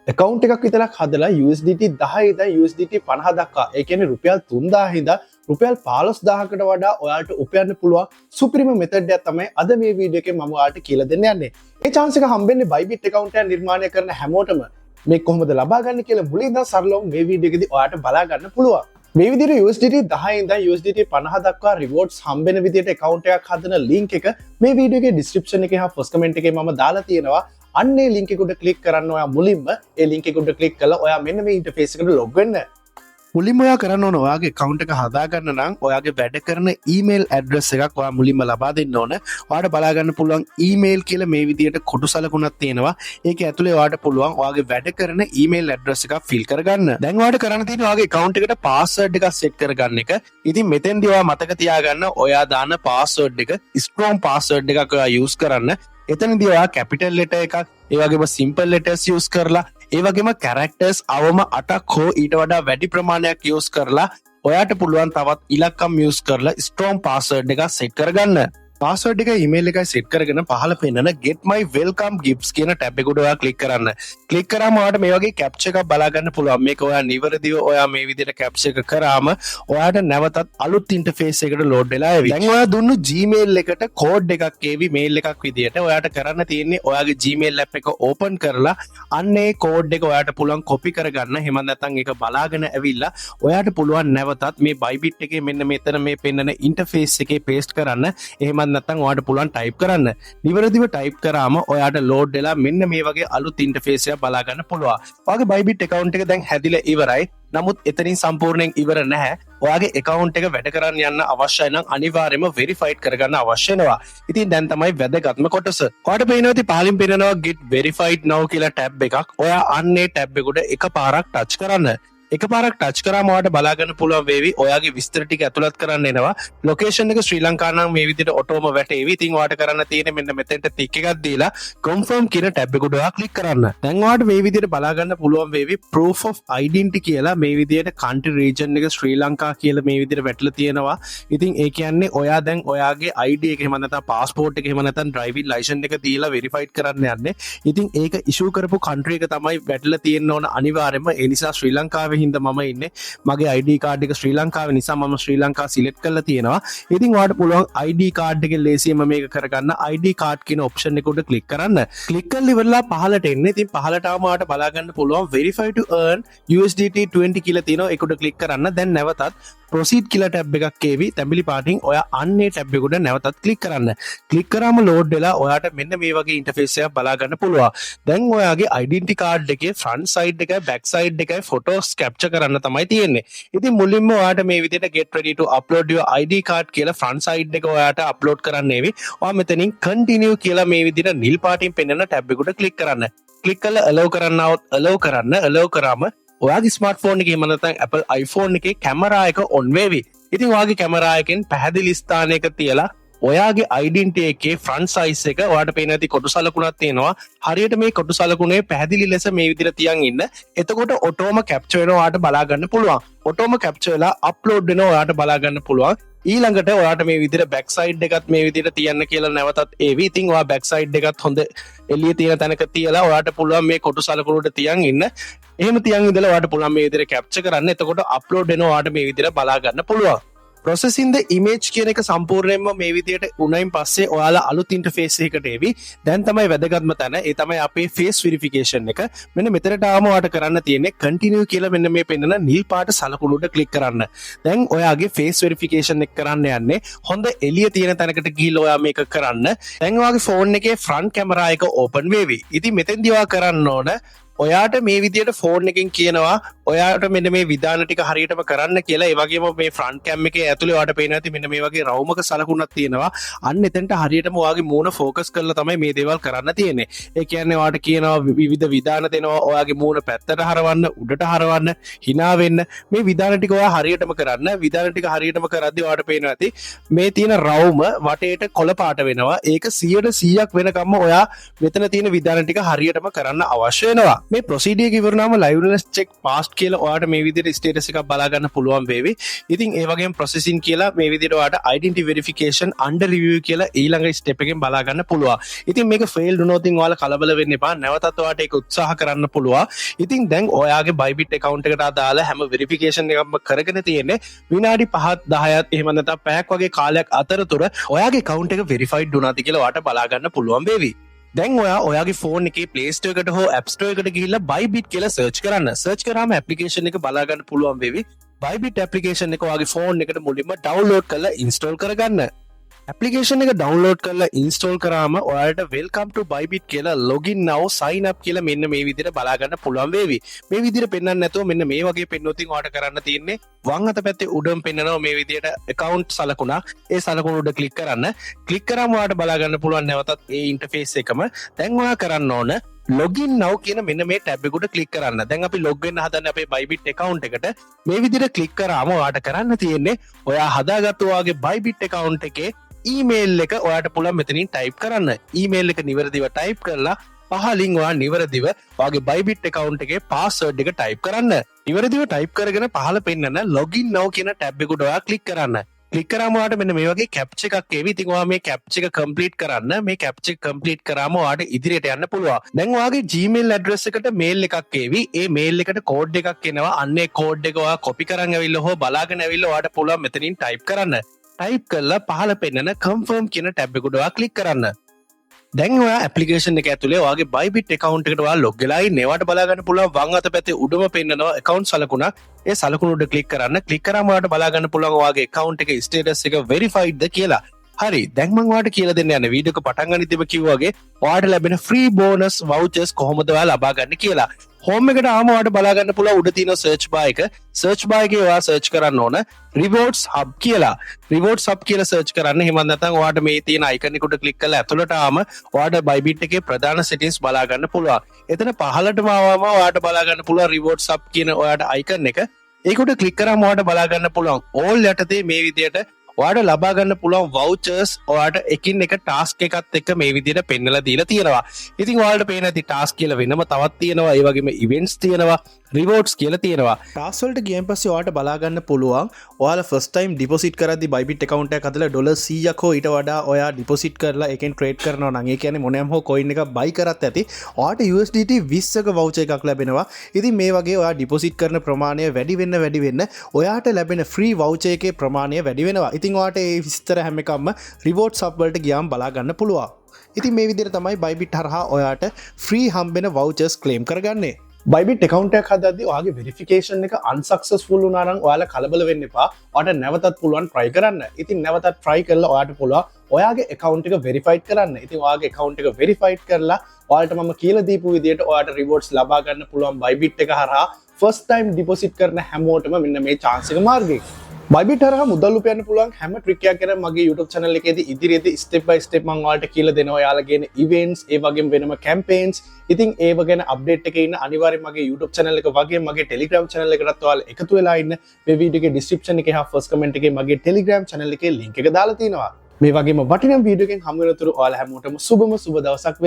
account එකක් විතරක් හදලා USDT 10 ඉඳන් USDT 50 දක්වා ඒ කියන්නේ රුපියල් 3000 ඉඳන් රුපියල් 15000කට වඩා ඔයාලට උපයන්න පුළුවන් සුපිරිම මෙතඩ් එකක් තමයි අද මේ වීඩියෝ එකේ මම ඔයාලට කියලා දෙන්න යන්නේ. මේ chance එක හම්බෙන්නේ Bybit account එක නිර්මාණය කරන හැමෝටම මේ කොහොමද ලබා ගන්න කියලා මුලින් ඉඳන් සරලව මේ වීඩියෝ එකේදී ඔයාලට බලා ගන්න පුළුවන්. මේ විදිහට USDT 10 ඉඳන් USDT 50 දක්වා rewards හම්බෙන විදිහට account එකක් හදන link එක මේ වීඩියෝ එකේ description එකේ හා first comment එකේ මම දාලා තියෙනවා. අන්නේ link එක උඩ click කරන්න ඔයා මුලින්ම ඒ link එක උඩ click කරලා ඔයා මෙන්න මේ interface එකට log වෙන්න. මුලින්ම ඔයා කරන්න ඕන ඔයාගේ account එක හදාගන්න නම් ඔයාගේ වැඩ කරන email address එකක් ඔයා මුලින්ම ලබා දෙන්න ඕන. ඔයාට බලා ගන්න පුළුවන් email කියලා මේ විදිහට කොටු සලකුණක් තියෙනවා. ඒක ඇතුලේ ඔයාට පුළුවන් ඔයාගේ වැඩ කරන email address එකක් fill කරගන්න. දැන් ඔයාට කරන්න තියෙන්නේ ඔයාගේ account එකට password එකක් set කරගන්න එක. ඉතින් මෙතෙන්දී ඔයා මතක තියාගන්න ඔයා දාන password එක strong password එකක් ඔයා use කරන්න. එතනදී ඔයා capital letter එකක් ඒ වගේම simple letters use කරලා ඒ වගේම characters අවම 8ක් හෝ ඊට වඩා වැඩි ප්‍රමාණයක් use කරලා ඔයාට පුළුවන් තවත් ඉලක්කම් use කරලා strong password එකක් set කරගන්න. password එක email එකයි set කරගෙන පහළ පෙන්නන get my welcome gifts කියන tab එක උඩ ඔයා click කරන්න. click කරාම ඔයාට මේ වගේ captcha එකක් බලා ගන්න පුළුවන්. මේක ඔයා නිවැරදිව ඔයා මේ විදිහට captcha එක කරාම ඔයාට නැවතත් අලුත් interface එකකට load වෙලා එවි. දැන් ඔයා දුන්නු Gmail එකට code එකක් එවි mail එකක් විදිහට. ඔයාට කරන්න තියෙන්නේ ඔයාගේ Gmail app එක open කරලා අන්නේ code එක ඔයාට පුළුවන් copy කරගන්න. එහෙම නැත්නම් ඒක බලාගෙන ඇවිල්ලා ඔයාට පුළුවන් නැවතත් මේ Bybit එකේ මෙන්න මෙතන මේ පෙන්නන interface එකේ paste කරන්න. එහෙම නැත්නම් ඔයාට පුළුවන් type කරන්න. නිවැරදිව type කරාම ඔයාට load වෙලා මෙන්න මේ වගේ අලුත් interface එකක් බලා ගන්න පුළුවන්. ඔයාගේ Bybit account එක දැන් හැදිලා ඉවරයි. නමුත් එතනින් සම්පූර්ණයෙන් ඉවර නැහැ. ඔයාගේ account එක වැඩ කරන්න යන්න අවශ්‍යයි නම් අනිවාර්යයෙන්ම verified කරගන්න අවශ්‍ය වෙනවා. ඉතින් දැන් තමයි වැදගත්ම කොටස. ඔයාට පේනවා ඉතින් පහලින් පේනවා get verified now කියලා tab එකක්. ඔයා අන්නේ tab එකට එකපාරක් touch කරන්න. එකපාරක් ටච් කරාම ඔයාලට බලා ගන්න පුළුවන් වේවි ඔයාගේ විස්තර ටික ඇතුළත් කරන්න එනවා. ලොකේෂන් එක ශ්‍රී ලංකා නම් මේ විදිහට ඔටෝම වැටේවි. ඉතින් ඔයාලට කරන්න තියෙන්නේ මෙන්න මෙතෙන්ට ටික් එකක් දීලා confirm කියන ටැබ් එක උඩ ඔයා ක්ලික් කරන්න. දැන් ඔයාලට මේ විදිහට බලා ගන්න පුළුවන් වේවි proof of identity කියලා මේ විදිහට country region එක ශ්‍රී ලංකා කියලා මේ විදිහට වැටලා තියෙනවා. ඉතින් ඒ කියන්නේ ඔයා දැන් ඔයාගේ ID එක එහෙම නැත්නම් passport එක එහෙම නැත්නම් driving license එක දීලා verified කරන්න යන්නේ. ඉතින් ඒක issue කරපු country එක තමයි වැටලා තියෙන්න ඕන අනිවාර්යයෙන්ම. ඒ නිසා ශ්‍රී ලංකාවේ හින්දා මම ඉන්නේ මගේ ID card එක ශ්‍රී ලංකාවේ නිසා මම ශ්‍රී ලංකා සිලෙක්ට් කරලා තියෙනවා. ඉතින් ඔයාලට පුළුවන් ID card එකේ ලේසියෙන්ම මේක කරගන්න ID card කියන option එක උඩ click කරන්න. click කරලා ඉවරලා පහළට එන්න. ඉතින් පහළට ආවම ඔයාලට බලා ගන්න පුළුවන් verify to earn USDT 20 කියලා තියෙනවා. ඒක උඩ click කරන්න. දැන් නැවතත් proceed කියලා tab එකක් එවි. තැඹිලි පාටින් ඔයා අන්නේ tab එක උඩ නැවතත් click කරන්න. click කරාම load වෙලා ඔයාට මෙන්න මේ වගේ interface එකක් බලා ගන්න පුළුවන්. දැන් ඔයාගේ identity card එකේ front side එකයි back side එකයි photos capture කරන්න තමයි තියෙන්නේ. ඉතින් මුලින්ම ඔයාට මේ විදිහට get ready to upload your ID card කියලා front side එක ඔයාට upload කරන්න එවි. ඔයා මෙතනින් continue කියලා මේ විදිහට නිල් පාටින් පෙන්වන tab එක උඩ click කරන්න. click කරලා allow කරන්නවොත් allow කරන්න. allow කරාම ඔයාගේ ස්මාර්ට්ෆෝන් එකේ නැත්නම් Apple iPhone එකේ කැමරා එක on වේවි. ඉතින් ඔයාගේ කැමරා එකෙන් පැහැදිලි ස්ථානයක තියලා ඔයාගේ identity එකේ front size එක ඔයාට පේන ඇති කොටු සලකුණක් තියෙනවා. හරියට මේ කොටු සලකුණේ පැහැදිලි ලෙස මේ විදිහට තියන් ඉන්න. එතකොට ඔටෝම capture වෙනවා ඔයාට බලා ගන්න පුළුවන්. ඔටෝම capture වෙලා upload වෙනවා ඔයාට බලා ගන්න පුළුවන්. ඊළඟට ඔයාට මේ විදිහට back side එකත් මේ විදිහට තියන්න කියලා නැවතත් ඒවි. ඉතින් ඔයා back side එකත් හොඳ එළිය තියෙන තැනක තියලා ඔයාට පුළුවන් මේ කොටු සලකුණට තියන් ඉන්න. එහෙම තියන් ඉඳලා ඔයාට පුළුවන් මේ විදිහට capture කරන්න. එතකොට upload වෙනවා ඔයාට මේ විදිහට බලා ගන්න පුළුවන්. processing the image කියන එක සම්පූර්ණයෙන්ම මේ විදිහට උණයින් පස්සේ ඔයාලා අලුත් interface එකකට එවි. දැන් තමයි වැදගත්ම තැන. ඒ තමයි අපේ face verification එක. මෙන්න මෙතනට ආවම ඔයාට කරන්න තියෙන්නේ continue කියලා මෙන්න මේ පෙන්නන නිල් පාට සලකුණු උඩ click කරන්න. දැන් ඔයාගේ face verification එක කරන්න යන්නේ හොඳ එළිය තියෙන තැනකට ගිහිල්ලා ඔයා මේක කරන්න. දැන් ඔයාගේ phone එකේ front camera එක open වේවි. ඉතින් මෙතෙන්දී ඔයා කරන්න ඕන ඔයාට මේ විදිහට ෆෝන් එකෙන් කියනවා ඔයාට මෙන්න මේ විධාන ටික හරියටම කරන්න කියලා. ඒ වගේම මේ ෆ්‍රන්ට් කැම් එකේ ඇතුලේ ඔයාට පේනවා ඇති මෙන්න මේ වගේ රවුමක සලකුණක් තියෙනවා. අන්න එතනට හරියටම ඔයාගේ මූණ ફોකස් කරලා තමයි මේ දේවල් කරන්න තියෙන්නේ. ඒ කියන්නේ ඔයාට කියනවා විවිධ විධාන දෙනවා. ඔයාගේ මූණ පැත්තට හරවන්න, උඩට හරවන්න, hina වෙන්න. මේ විධාන ටික ඔයා හරියටම කරන්න. විධාන ටික හරියටම කරද්දී ඔයාට පේනවා ඇති මේ තියෙන රවුම වටේට කොළ පාට වෙනවා. ඒක 100% වෙනකම්ම ඔයා මෙතන තියෙන විධාන ටික හරියටම කරන්න අවශ්‍ය වෙනවා. මේ ප්‍රොසීඩිය එක ඉවරනාම liveness check passed කියලා ඔයාලට මේ විදිහට ස්ටේටස් එකක් බලා ගන්න පුළුවන් වේවි. ඉතින් ඒ වගේම processing කියලා මේ විදිහට ඔයාලට identity verification under review කියලා ඊළඟ ස්ටෙප් එකෙන් බලා ගන්න පුළුවන්. ඉතින් මේක failed වුණොත් ඔයාලා කලබල වෙන්න එපා. නැවතත් ඔයාලට ඒක උත්සාහ කරන්න පුළුවන්. ඉතින් දැන් ඔයාගේ Bybit account එකට අදාළ හැම verification එකක්ම කරගෙන තියෙන්නේ විනාඩි 5ක් 10ක් එහෙම නැත්නම් පැයක් වගේ කාලයක් අතරතුර ඔයාගේ account එක verified වුණාද කියලා ඔයාලට බලා ගන්න පුළුවන් වේවි. දැන් ඔයාගේ ෆෝන් එකේ Play Store එකට හෝ App Store එකට ගිහිල්ලා Bybit කියලා සර්ච් කරන්න. සර්ච් කරාම ඇප්ලිකේෂන් එක බලා ගන්න පුළුවන් වෙවි. Bybit ඇප්ලිකේෂන් එක ඔයාගේ ෆෝන් එකට මුලින්ම ඩවුන්ලෝඩ් කරලා ඉන්ස්ටෝල් කරගන්න. ඇප්ලිකේෂන් එක ඩවුන්ලෝඩ් කරලා ඉන්ස්ටෝල් කරාම ඔයාලට welcome to Bybit කියලා login now sign up කියලා මෙන්න මේ විදිහට බලා ගන්න පුළුවන් වේවි. මේ විදිහට පෙන්වන්න නැතුව මෙන්න මේ වගේ පෙන්නොත් ඔයාලට කරන්න තියෙන්නේ වම් අත පැත්තේ උඩම පෙන්නනවා මේ විදිහට account සලකුණක්. ඒ සලකුණ උඩ ක්ලික් කරන්න. ක්ලික් කරාම ඔයාලට බලා ගන්න පුළුවන් නැවතත් ඒ ඉන්ටර්ෆේස් එකම. දැන් ඔයා කරන්න ඕන login now කියන මෙන්න මේ ටැබ් එකට ක්ලික් කරන්න. දැන් අපි log වෙන්න හදන්නේ අපේ Bybit account එකට. මේ විදිහට ක්ලික් කරාම ඔයාලට කරන්න තියෙන්නේ ඔයා හදාගත්ත ඔයාගේ Bybit account එකේ ඊමේල් එක ඔයාට පුළුවන් මෙතනින් ටයිප් කරන්න. ඊමේල් එක නිවැරදිව ටයිප් කරලා පහලින් ඔයා නිවැරදිව ඔයාගේ Bybit account එකේ password එක ටයිප් කරන්න. නිවැරදිව ටයිප් කරගෙන පහල පෙන්නන login now කියන ටැබ් එකට ඔයා ක්ලික් කරන්න. ක්ලික් කරාම ඔයාට මෙන්න මේ වගේ කැප්චා එකක් එවි. ඉතින් ඔයා මේ කැප්චා එක කම්ප්ලීට් කරන්න. මේ කැප්චා එක කම්ප්ලීට් කරාම ඔයාට ඉදිරියට යන්න පුළුවන්. දැන් ඔයාගේ Gmail address එකට මේල් එකක් එවි. ඒ මේල් එකට කෝඩ් එකක් එනවා. අන්න ඒ කෝඩ් එක ඔයා කොපි කරන් ඇවිල්ලා හෝ බලාගෙන ඇවිල්ලා ඔයාට පුළුවන් මෙතනින් ටයිප් කරන්න. ටයිප් කරලා පහල පෙන්නන confirm කියන ටැබ් එකට ඔයා ක්ලික් කරන්න. දැන් ඔයා ඇප්ලිකේෂන් එක ඇතුලේ ඔයාගේ Bybit account එකට ඔයා log වෙලා ඉන්නේ. ඒවට බලා ගන්න පුළුවන් වම් අත පැත්තේ උඩම පෙන්නනවා account සලකුණක්. ඒ සලකුණ උඩ ක්ලික් කරන්න. ක්ලික් කරාම ඔයාට බලා ගන්න පුළුවන් ඔයාගේ account එකේ status එක verified ද කියලා. හරි. දැන් මම ඔයාලට කියලා දෙන්න යන්නේ වීඩියෝ එක පටන් ගනිද්දිම කිව්වා වගේ ඔයාලට ලැබෙන free bonus vouchers කොහොමද ඔයා ලබා ගන්න කියලා. හෝම් එකට ආවම ඔයාලට බලා ගන්න පුළුවන් උඩ තියෙන search bar එක. search bar එකේ ඔයා search කරන්න ඕන rewards hub කියලා. rewards hub කියලා search කරන්න. එහෙම නැත්නම් ඔයාලට මේ තියෙන icon එකට click කරලා ඇතුළට ආවම ඔයාලට Bybit එකේ ප්‍රධාන settings බලා ගන්න පුළුවන්. එතන පහළටම ආවම ඔයාලට බලා ගන්න පුළුවන් rewards hub කියන ඔයාලට icon එක. ඒකට click කරාම ඔයාලට බලා ගන්න පුළුවන් all යටතේ මේ විදියට ඔයාට ලබා ගන්න පුළුවන් vouchers ඔයාට එකින් එක ටාස්ක් එකත් එක්ක මේ විදිහට පෙන්නලා දීලා තියෙනවා. ඉතින් ඔයාලට පේන ඇති ටාස්ක් කියලා වෙනම තවත් තියෙනවා. ඒ වගේම ඉවෙන්ට්ස් තියෙනවා, රිවෝඩ්ස් කියලා තියෙනවා. ටාස්ක් වලට ගියන් පස්සේ ඔයාලට බලා ගන්න පුළුවන් ඔයාලා ෆස්ට් ටයිම් ඩිපොසිට් කරද්දී Bybit account එකක් අදලා $100ක් හෝ ඊට වඩා ඔයා ඩිපොසිට් කරලා ඒකෙන් ට්‍රේඩ් කරනවා නම් ඒ කියන්නේ මොනෑම හෝ coin එකක් buy කරත් ඇති ඔයාට USDT 20ක voucher එකක් ලැබෙනවා. ඉතින් මේ වගේ ඔයා ඩිපොසිට් කරන ප්‍රමාණය වැඩි වෙන්න ඔයාට ලැබෙන free voucher එකේ ප්‍රමාණය වැඩි වෙනවා. ඉතින් ඔයාට ඒ විස්තර හැම එකක්ම rewards hub වලට ගියාම බලා ගන්න පුළුවන්. ඉතින් මේ විදිහට තමයි Bybit හරහා ඔයාට free හම්බෙන vouchers claim කරගන්නේ. Bybit account එකක් හදද්දී ඔයාගේ verification එක unsuccessful වුණා නම් ඔයාලා කලබල වෙන්න එපා. ඔයාලට නැවතත් පුළුවන් try කරන්න. ඉතින් නැවතත් try කරලා ඔයාට පුළුවන් ඔයාගේ account එක verified කරන්න. ඉතින් ඔයාගේ account එක verified කරලා ඔයාලට මම කියලා දීපු විදිහට ඔයාට rewards ලබා ගන්න පුළුවන් Bybit එක හරහා first time deposit කරන හැමෝටම මෙන්න මේ chance එක මාර්ගය. Bybit හරහා මුදල් උපයන්න පුළුවන් හැම ට්‍රික් එකක් ගැන මගේ YouTube channel එකේදී ඉදිරියේදී step by step මම ඔයාලට කියලා දෙනවා. ඔයාලා කියන events ඒ වගේම වෙනම campaigns. ඉතින් ඒව ගැන update එකේ ඉන්න අනිවාර්යයෙන් මගේ YouTube channel එක වගේම මගේ Telegram channel එකටත් ඔයාලා එකතු වෙලා ඉන්න. මේ වීඩියෝ එකේ description එකේ හා first comment එකේ මගේ Telegram channel එකේ link එක දාලා තියෙනවා. මේ වගේම වටිනා වීඩියෝ එකෙන් හමු වෙනතුරු ඔයාලා හැමෝටම සුබ දවසක් වේවා.